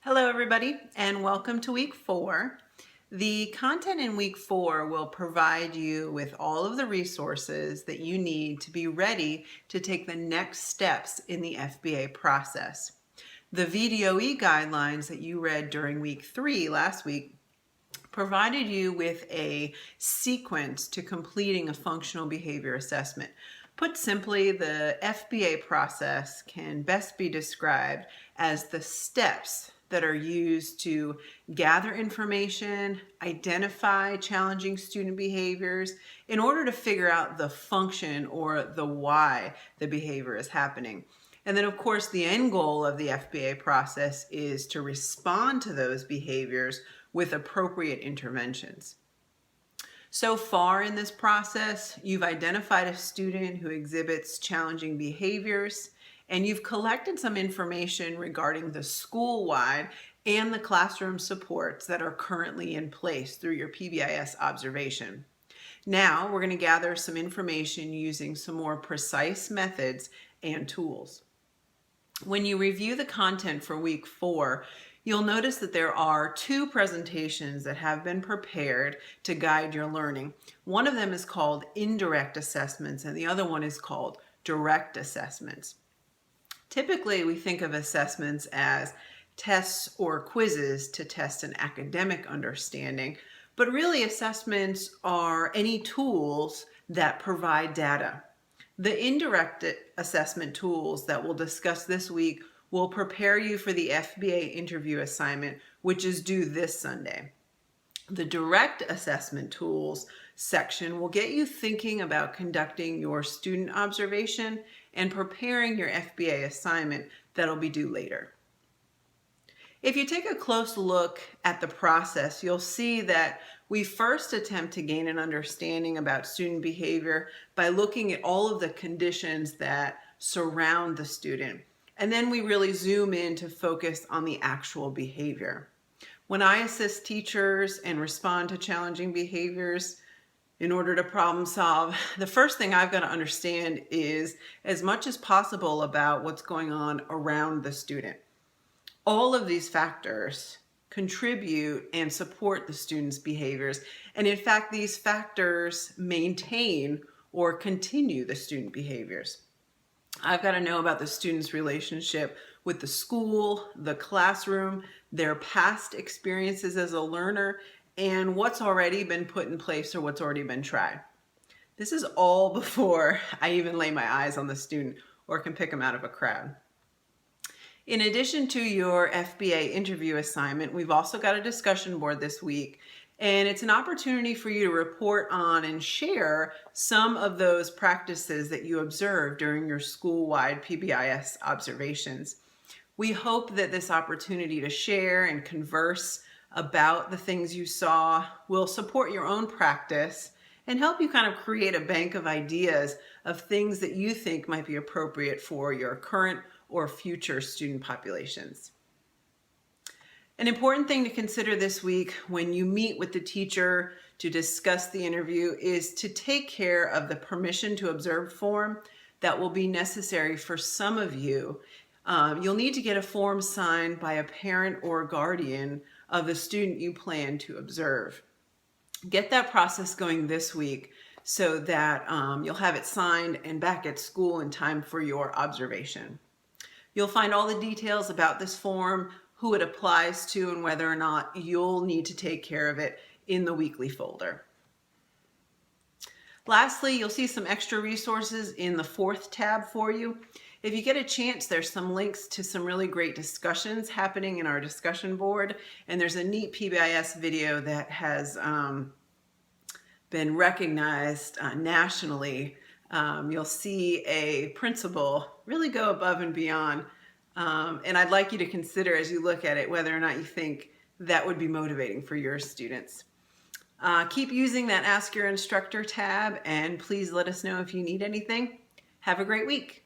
Hello everybody and welcome to week 4. The content in week 4 will provide you with all of the resources that you need to be ready to take the next steps in the FBA process. The VDOE guidelines that you read during week 3 last week provided you with a sequence to completing a functional behavior assessment. Put simply, the FBA process can best be described as the steps that are used to gather information, identify challenging student behaviors in order to figure out the function or the why the behavior is happening. And then, of course, the end goal of the FBA process is to respond to those behaviors with appropriate interventions. So far in this process, you've identified a student who exhibits challenging behaviors, and you've collected some information regarding the school-wide and the classroom supports that are currently in place through your PBIS observation. Now we're going to gather some information using some more precise methods and tools. When you review the content for week 4, you'll notice that there are 2 presentations that have been prepared to guide your learning. One of them is called indirect assessments and the other one is called direct assessments. Typically, we think of assessments as tests or quizzes to test an academic understanding, but really assessments are any tools that provide data. The indirect assessment tools that we'll discuss this week will prepare you for the FBA interview assignment, which is due this Sunday. The direct assessment tools section will get you thinking about conducting your student observation and preparing your FBA assignment that'll be due later. If you take a close look at the process, you'll see that we first attempt to gain an understanding about student behavior by looking at all of the conditions that surround the student. And then we really zoom in to focus on the actual behavior. When I assist teachers and respond to challenging behaviors in order to problem solve, the first thing I've got to understand is as much as possible about what's going on around the student. All of these factors contribute and support the student's behaviors. And in fact, these factors maintain or continue the student behaviors. I've got to know about the student's relationship with the school, the classroom, their past experiences as a learner, and what's already been put in place or what's already been tried. This is all before I even lay my eyes on the student or can pick them out of a crowd. In addition to your FBA interview assignment, we've also got a discussion board this week, and it's an opportunity for you to report on and share some of those practices that you observed during your school-wide PBIS observations. We hope that this opportunity to share and converse about the things you saw will support your own practice and help you kind of create a bank of ideas of things that you think might be appropriate for your current or future student populations. An important thing to consider this week when you meet with the teacher to discuss the interview is to take care of the permission to observe form that will be necessary for some of you. You'll need to get a form signed by a parent or guardian of the student you plan to observe. Get that process going this week so that you'll have it signed and back at school in time for your observation. You'll find all the details about this form, who it applies to, and whether or not you'll need to take care of it in the weekly folder. Lastly, you'll see some extra resources in the 4th tab for you. If you get a chance, there's some links to some really great discussions happening in our discussion board, and there's a neat PBIS video that has been recognized nationally. You'll see a principal really go above and beyond, and I'd like you to consider as you look at it whether or not you think that would be motivating for your students. Keep using that Ask Your Instructor tab, and please let us know if you need anything. Have a great week.